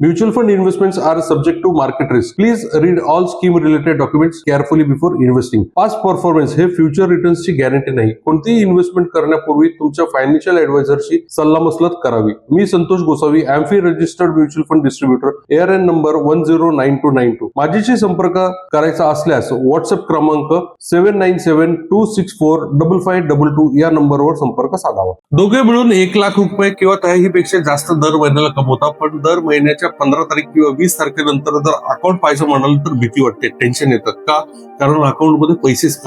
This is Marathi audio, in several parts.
Mutual fund investments are subject to market risk. Please read all scheme related documents carefully before investing. Past performance हे फ्युचर रिटर्न्सची गॅरंटी नाही. कोणतीही इन्व्हेस्टमेंट करण्यापूर्वी तुमच्या फायनान्शियल ऍडवायझरशी सल्लामसलत करावी. मी Santosh Gosavi, AMFI registered mutual fund distributor, ARN number 109292. माझ्याशी संपर्क करायचा असल्यास व्हॉट्सअप क्रमांक 7972645522 या नंबरवर संपर्क साधावा. दोघे मिळून 1 लाख रुपये किंवा त्याही पेक्षा जास्त दर महिन्याला कमवतात, पण दर महिन्याच्या 15 तारीख किंवा 20 तारखेनंतर जर अकाउंट पाहायचं म्हणाल तर भीती वाटते, टेन्शन येतं. का? कारण अकाउंटमध्ये पैसेच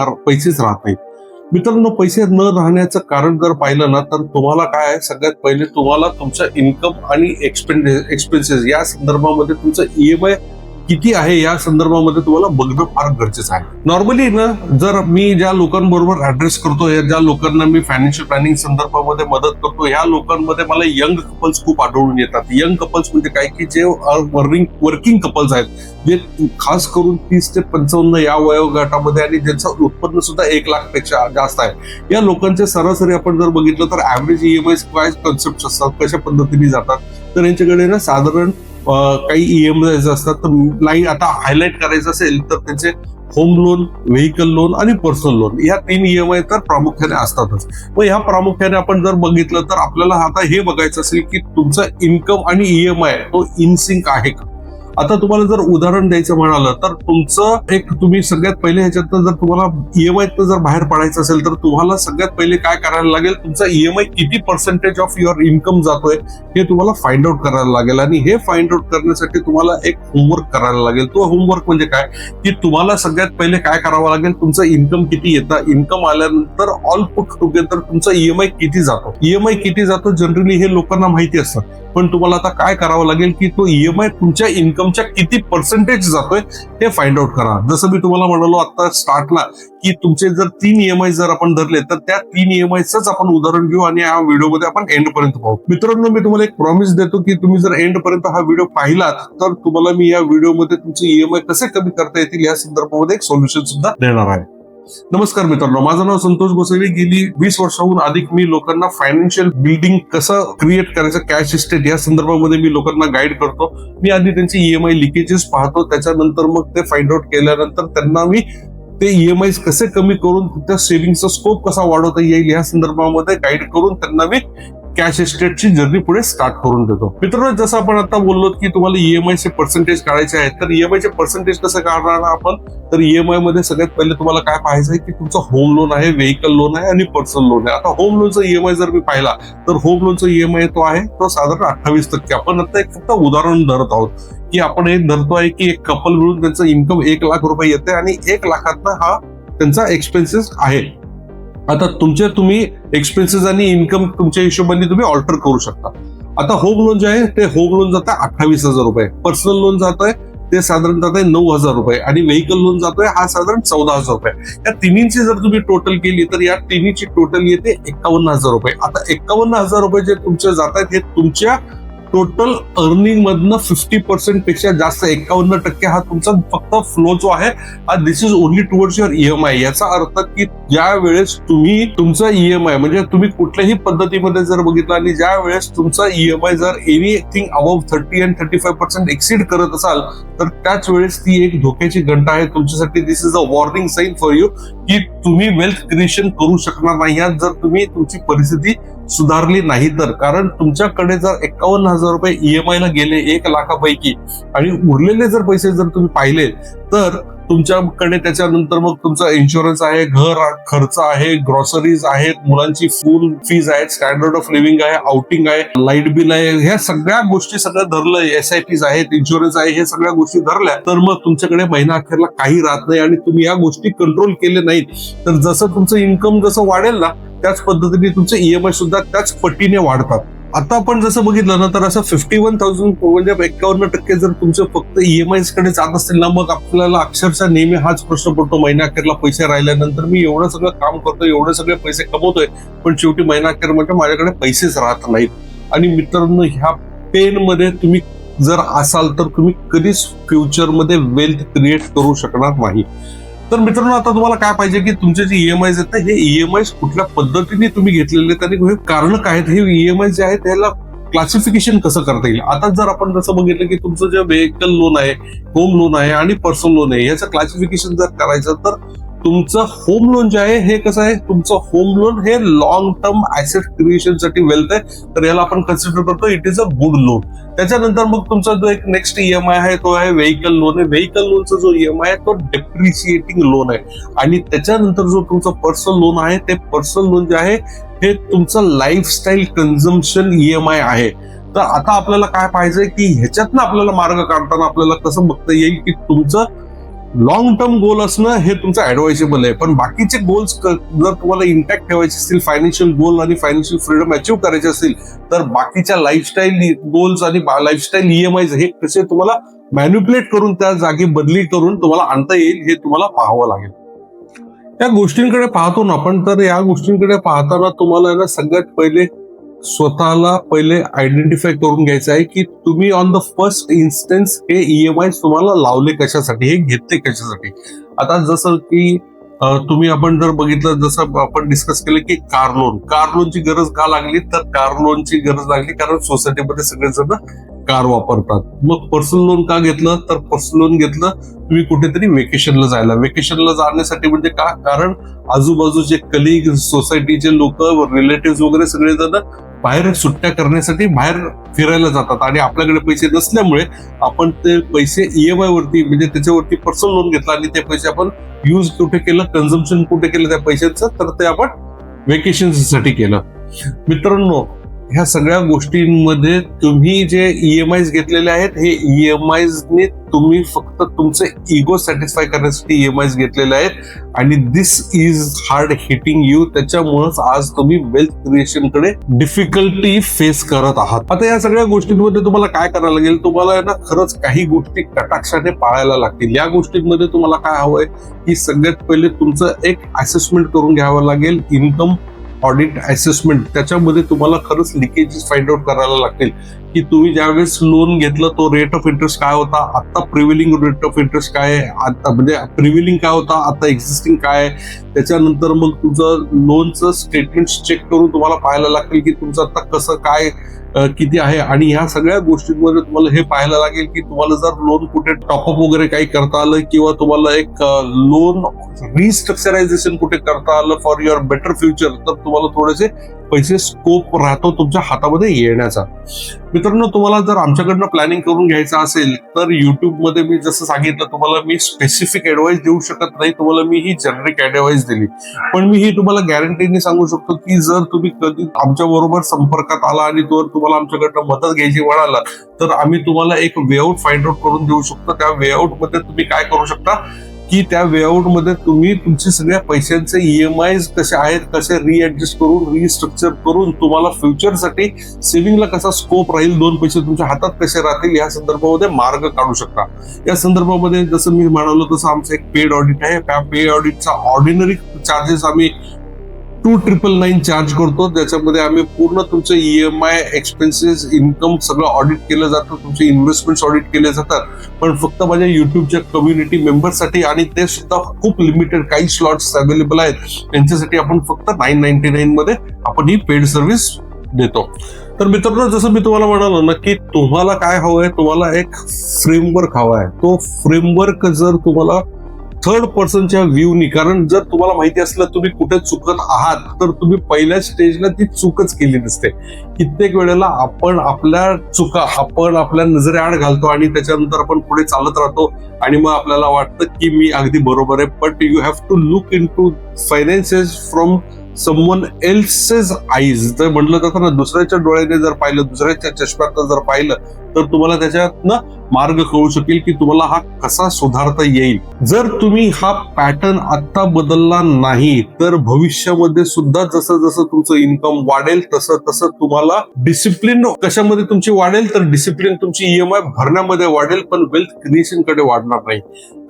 राहत नाहीत. मित्रांनो, पैसे न राहण्याचं कारण जर पाहिलं ना तर तुम्हाला काय आहे, सगळ्यात पहिले तुम्हाला तुमचा इन्कम आणि एक्सपेन्सेस या संदर्भामध्ये तुमचं EMI किती आहे या संदर्भामध्ये तुम्हाला बघणं फार गरजेचं आहे. नॉर्मली ना, जर मी ज्या लोकांबरोबर ऍड्रेस करतो, ज्या लोकांना मी फायनान्शियल प्लॅनिंग संदर्भामध्ये मदत करतो, या लोकांमध्ये मला यंग कपल्स खूप आढळून येतात. यंग कपल्स म्हणजे काय की जे वर्किंग कपल्स आहेत, जे खास करून 30 ते 55 या वयोगटामध्ये आणि ज्यांचं उत्पन्न सुद्धा 1 लाख पेक्षा जास्त आहे, या लोकांचे सरासरी आपण जर बघितलं तर ऍव्हरेज EMI काय कन्सेप्ट असतात, कशा पद्धतीने जातात, तर यांच्याकडे ना साधारण काही EMI असतात. तर आता हायलाइट करायचं असेल तर त्यांचे होम लोन, व्हेकल लोन आणि पर्सनल लोन या 3 EMI तर प्रामुख्याने असतातच. मग ह्या प्रामुख्याने आपण जर बघितलं तर आपल्याला आता हे बघायचं असेल की तुमचं इन्कम आणि EMI तो इन सिंक आहे का. आता तुम्हाला जर उदाहरण द्यायचं म्हणालं तर तुमचं तुम्ही सगळ्यात पहिले ह्याच्यात जर तुम्हाला EMI जर बाहेर पडायचं असेल तर तुम्हाला सगळ्यात पहिले काय करायला लागेल, तुमचा EMI किती पर्सेंटेज ऑफ युअर इन्कम जातोय हे तुम्हाला फाइंड आउट करायला लागेल. आणि हे फाइंड आउट करण्यासाठी तुम्हाला एक होमवर्क करायला लागेल. तो होमवर्क म्हणजे काय की तुम्हाला सगळ्यात पहिले काय करावं लागेल, तुमचं इन्कम किती येतं, इन्कम आल्यानंतर ऑल पुट टुगेदर तुमचा EMI किती जातो. EMI किती जातो जनरली हे लोकांना माहिती असतं, पण तुम्हाला आता काय करावं लागेल की तो EMI तुमच्या इन्कमच्या किती पर्सेंटेज जातोय हे फाइंड आउट करा. जसं मी तुम्हाला म्हणालो आता स्टार्टला की तुमचे जर 3 EMI जर आपण धरले तर त्या 3 EMIच आपण उदाहरण घेऊ आणि या व्हिडिओमध्ये आपण एंड पर्यंत पाहू. मित्रांनो, मी तुम्हाला एक प्रॉमिस देतो की तुम्ही जर एंड पर्यंत हा व्हिडिओ पाहिलात तर तुम्हाला मी या व्हिडिओमध्ये तुमचे EMI कसे कमी करता येतील या संदर्भामध्ये एक सोल्युशन सुद्धा देणार आहे. नमस्कार मित्रांनो, माझं नाव संतोष गोसावी. गेली 20 वर्षाहून अधिक मी लोकांना फायनान्शियल बिल्डिंग कसं क्रिएट करायचं, कॅश इस्टेट या संदर्भामध्ये मी लोकांना गाईड करतो. मी आधी त्यांचे EMI लिकेजेस पाहतो, त्याच्यानंतर मग ते फाइंड आउट केल्यानंतर त्यांना मी ते EMI कसे कमी करून त्या सेव्हिंगचा स्कोप कसा वाढवता येईल या संदर्भामध्ये गाईड करून त्यांना मी कॅश इस्टेटची जर्नी पुढे स्टार्ट करून देतो. मित्रांनो, जसं आपण आता बोललो की तुम्हाला EMI चे पर्सेंटेज काढायचे आहेत, तर EMI चे पर्सेंटेज कसं काढणार आपण, तर EMI मध्ये सगळ्यात पहिले तुम्हाला काय पाहायचं आहे की तुमचं होम लोन आहे, व्हेकल लोन आहे आणि पर्सनल लोन आहे. आता होम लोनचा EMI जर मी पाहिला तर होम लोनचा EMI तो आहे तो साधारण 28%. आपण आता एक फक्त उदाहरण धरत आहोत की आपण एक धरतो आहे की एक कपल मिळून त्यांचं इन्कम 1 लाख रुपये येते आणि 1 लाखातनं हा त्यांचा एक्सपेन्सेस आहे. आता तुम्ही एक्सपेन्सेस आणि इन्कम तुमच्या हिशोबाने तुम्ही ऑल्टर करू शकता. आता होम लोन जे आहे ते होम लोन जात आहे 28,000 रुपये, पर्सनल लोन जात आहे ते साधारण जात आहे 9,000 रुपये आणि व्हेकल लोन जातोय हा साधारण 14,000 रुपये. या तिन्हीची जर तुम्ही टोटल केली तर या तिन्हीची टोटल येते 51,000 रुपये. आता 51,000 रुपये जे तुमचे जात आहेत हे तुमच्या टोटल अर्निंग मधनं 50% पेक्षा जास्त 51% हा तुमचा फक्त फ्लो जो आहे this is only towards your EMI. याचा अर्थ की ज्या वेळेस तुम्ही तुमचा EMI म्हणजे तुम्ही कुठल्याही पद्धतीमध्ये जर बघितलं आणि ज्या वेळेस तुमचा EMI जर एनिथिंग अबव्ह 30 and 35% एक्सीड करत असाल तर त्याच वेळेस ती एक धोक्याची घंटा आहे तुमच्यासाठी. This is a warning sign for you की तुम्ही वेल्थ क्रिएशन करू शकणार नाही जर तुम्ही तुमची परिस्थिती सुधारली नाही तर. कारण तुमच्याकडे जर 51,000 रुपये EMI ला गेले 1 लाखापैकी आणि उरलेले जर पैसे जर तुम्ही पाहिले तर तुमच्याकडे त्याच्यानंतर मग तुमचा इन्शुरन्स आहे, घर खर्च आहे, ग्रॉसरीज आहेत, मुलांची स्कूल फीज आहेत, स्टँडर्ड ऑफ लिव्हिंग आहे, आउटिंग आहे, लाईट बिल आहे, ह्या सगळ्या गोष्टी सगळं धरलं, SIPs आहेत, इन्शुरन्स आहे, हे सगळ्या गोष्टी धरल्या तर मग तुमच्याकडे महिना अखेरला काही राहत नाही. आणि तुम्ही या गोष्टी कंट्रोल केले नाहीत तर जसं तुमचं इन्कम जसं वाढेल ना त्याच पद्धतीने तुमचे EMI सुद्धा त्याच पटीने वाढतात. आता आपण जसं बघितलं ना तर असं 51,000 म्हणजे 51% जर तुमचे फक्त EMI कडे जात असतील ना मग आपल्याला अक्षरशः नेहमी हाच प्रश्न पडतो महिना अखेरला पैसे राहिल्यानंतर मी एवढं सगळं काम करतोय, एवढे सगळे पैसे कमवतोय पण शेवटी महिना अखेर म्हणजे माझ्याकडे पैसेच राहत नाहीत. आणि मित्रांनो, ह्या पेन मध्ये तुम्ही जर असाल तर तुम्ही कधीच फ्युचरमध्ये वेल्थ क्रिएट करू शकणार नाही. तर मित्रांनो, आता तुम्हाला काय पाहिजे की तुमचे जे EMIs आहेत हे EMIs कुठल्या पद्धतीने तुम्ही घेतलेले आहेत आणि कारण काय आहेत, हे EMIs जे आहेत त्याला क्लासिफिकेशन कसं करता येईल. आता जर आपण जसं बघितलं की तुमचं जे व्हेकल लोन आहे, होम लोन आहे आणि पर्सनल लोन आहे, याचं क्लासिफिकेशन जर करायचं तर तुमचं होम लोन जे आहे हे कसं आहे, तुमचं होम लोन हे लॉंग टर्म ऍसेट क्रिएशन साठी वेल्थ आहे, तर याला आपण कन्सिडर करतो it is a good loan. त्याच्यानंतर मग तुमचा जो एक नेक्स्ट ईएमआय आहे तो आहे व्हेकल लोन आहे. व्हेकल लोनचा जो ईएमआय आहे तो डेप्रिशिएटिंग लोन आहे. आणि त्याच्यानंतर जो तुमचा पर्सनल लोन आहे ते पर्सनल लोन जे आहे हे तुमचं लाईफस्टाईल कन्झम्पशन ईएमआय आहे. तर आता आपल्याला काय पाहिजे की ह्याच्यातनं आपल्याला मार्ग काढताना आपल्याला कसं बघता येईल की तुमचं लॉंग टर्म गोल असणं हे तुमचं ऍडवायजेबल आहे, पण बाकीचे गोल्स जर तुम्हाला इंटॅक्ट ठेवायचे असतील, फायनान्शियल गोल आणि फायनान्शियल फ्रीडम अचीव्ह करायचे असतील, तर बाकीच्या लाईफस्टाईल गोल्स आणि लाईफस्टाईल ईएमआय हे कसे तुम्हाला मॅन्युप्युलेट करून त्या जागी बदली करून तुम्हाला आणता येईल हे तुम्हाला पाहावं लागेल. या गोष्टींकडे पाहतो ना आपण, तर या गोष्टींकडे पाहताना तुम्हाला ना सगळ्यात पहिले स्वतःला पहिले आयडेंटिफाय करून घ्यायचं आहे की तुम्ही ऑन द फर्स्ट इन्स्टन्स हे ईएमआय तुम्हाला लावले कशासाठी, हे घेतले कशासाठी. आता जसं की तुम्ही आपण जर बघितलं, जसं आपण डिस्कस केलं की कार लोनची गरज का लागली, तर कार लोनची गरज लागली कारण सोसायटीमध्ये सगळेजण कार वापरतात. मग पर्सनल लोन का घेतलं, तर पर्सनल लोन घेतलं तुम्ही कुठेतरी वेकेशनला जाण्यासाठी. म्हणजे का, कारण आजूबाजूचे कलिग, सोसायटीचे लोक, रिलेटिव्ह वगैरे सगळेजण बाहेर सुट्ट्या करण्यासाठी बाहेर फिरायला जातात आणि आपल्याकडे पैसे नसल्यामुळे आपण ते पैसे ईएमआय वरती म्हणजे त्याच्यावरती पर्सनल लोन घेतला आणि ते पैसे आपण यूज कुठे केलं, कन्झम्पशन कुठे केलं त्या पैशांचं, तर ते आपण वेकेशनसाठी केलं. मित्रांनो, ह्या सगळ्या गोष्टींमध्ये तुम्ही जे ईएमआय घेतलेले आहेत हे ईएमआयने तुम्ही फक्त तुमचे इगो सॅटिस्फाय करण्यासाठी ईएमआय घेतलेले आहेत आणि दिस इज हार्ड हिटिंग यू. त्याच्यामुळेच आज तुम्ही वेल्थ क्रिएशन कडे डिफिकल्टी फेस करत आहात. आता या सगळ्या गोष्टींमध्ये तुम्हाला काय करायला लागेल, तुम्हाला ना खरंच काही गोष्टी कटाक्षाने पाळायला लागतील. या गोष्टींमध्ये तुम्हाला काय हवंय की सगळ्यात पहिले तुमचं एक असेसमेंट करून घ्यावं लागेल, इन्कम ऑडिट असेसमेंट. त्याच्यामध्ये तुम्हाला खरंच लिकेजेस फाइंड आउट करायला लागतील की तुम्ही ज्यावेळेस लोन घेतलं तो रेट ऑफ इंटरेस्ट काय होता, आता प्रिव्हेलिंग रेट ऑफ इंटरेस्ट काय आहे, आता म्हणजे प्रिव्हेलिंग काय होता, आता एक्झिस्टिंग काय आहे. त्याच्यानंतर मग तुमचं लोनचं स्टेटमेंट चेक करून तुम्हाला पाहायला लागतील की तुमचं आता कसं काय किती आहे. आणि ह्या सगळ्या गोष्टींमध्ये तुम्हाला हे पाहायला लागेल की तुम्हाला जर लोन कुठे टॉपअप वगैरे काही करता आलं किंवा तुम्हाला एक लोन रिस्ट्रक्चरायझेशन कुठे करता आलं फॉर युअर बेटर फ्युचर, तर तुम्हाला थोडेसे पैसे स्कोप राहतो तुमच्या हातामध्ये येण्याचा. मित्रांनो, तुम्हाला जर आमच्याकडनं प्लॅनिंग करून घ्यायचं असेल तर युट्यूबमध्ये मी जसं सांगितलं तुम्हाला मी स्पेसिफिक ऍडवाइस देऊ शकत नाही, तुम्हाला मी ही जनरिक ऍडवाइस दिली. पण मी ही तुम्हाला गॅरंटीने सांगू शकतो की जर तुम्ही कधी आमच्या बरोबर संपर्कात आला आणि तुम्हाला आमच्याकडनं मदत घ्यायची म्हणाला तर आम्ही तुम्हाला एक वेआउट फाइंड आउट करून देऊ शकतो. त्या वेआउट मध्ये तुम्ही काय करू शकता की त्या वेआउट मध्ये तुम्ही तुमचे सगळ्या पैशांचे ईएमआय कसे आहेत कसे रिएडजस्ट करून रिस्ट्रक्चर करून तुम्हाला फ्युचरसाठी सेव्हिंगला कसा स्कोप राहील, दोन पैसे तुमच्या हातात कसे राहतील या संदर्भामध्ये मार्ग काढू शकता. या संदर्भामध्ये जसं मी म्हणालो तसं आमचं एक पेड ऑडिट आहे. त्या पेड ऑडिटचा ऑर्डिनरी चार्जेस आम्ही 2999 चार्ज करतो. त्याच्यामध्ये आम्ही पूर्ण तुमचे ईएमआय, एक्सपेन्सेस, इन्कम सगळं ऑडिट केलं जातं, तुमचे इन्व्हेस्टमेंट ऑडिट केले जातात. पण फक्त माझ्या युट्यूबच्या कम्युनिटी मेंबर्ससाठी आणि ते सुद्धा खूप लिमिटेड काही स्लॉट्स अवेलेबल आहेत त्यांच्यासाठी आपण फक्त 999 मध्ये आपण ही पेड सर्व्हिस देतो. तर मित्रांनो, जसं मी तुम्हाला म्हणालो ना की तुम्हाला काय हवंय, तुम्हाला एक फ्रेमवर्क हवा आहे. तो फ्रेमवर्क जर तुम्हाला थर्ड पर्सनच्या व्ह्यूनी, कारण जर तुम्हाला माहिती असलं तुम्ही कुठे चुकत आहात तर तुम्ही पहिल्या स्टेजला ती चूकच केली नसते. कित्येक वेळेला आपण आपल्या नजरेआड घालतो आणि त्याच्यानंतर आपण पुढे चालत राहतो आणि मग आपल्याला वाटतं की मी अगदी बरोबर आहे. But you have to look into finances from someone else's eyes. तर म्हटलं जातं ना, दुसऱ्याच्या डोळ्याने जर पाहिलं, दुसऱ्याच्या चष्म्यात जर पाहिलं तर तुम्हाला त्याच्यातनं मार्ग कळू शकेल की तुम्हाला हा कसा सुधारता येईल. जर तुम्ही हा पॅटर्न आता बदलला नाही तर भविष्यामध्ये सुद्धा जसं जसं तुमचं इन्कम वाढेल तसं तसं तुम्हाला डिसिप्लिन कशामध्ये तुमची वाढेल, तर डिसिप्लिन तुमची ईएमआय भरण्यामध्ये वाढेल, पण वेल्थ क्रिएशन कडे वाढणार नाही.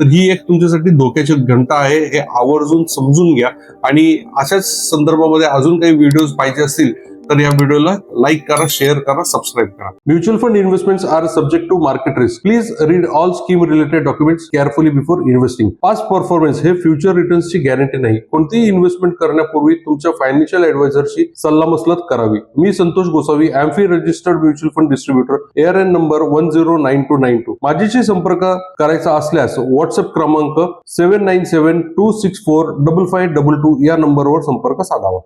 तर ही एक तुमच्यासाठी धोक्याची घंटा आहे, हे आवर्जून समजून घ्या. आणि अशाच संदर्भामध्ये अजून काही व्हिडिओज पाहिजे असतील तर या व्हिडिओला लाईक करा, शेअर करा, सबस्क्राईब करा. Mutual fund investments are subject to market risk. Please read all scheme related documents carefully before investing. Past performance हे फ्युचर रिटर्न्सची गॅरंटी नाही. कोणतीही इन्व्हेस्टमेंट करण्यापूर्वी तुमच्या फायनान्शियल ऍडवायझरशी सल्लामसलत करावी. मी Santosh Gosavi, AMFI registered mutual fund distributor, ARN number 109292. माझ्याशी संपर्क करायचा असल्यास व्हॉट्सअप क्रमांक 7972645522 या नंबरवर संपर्क साधावा.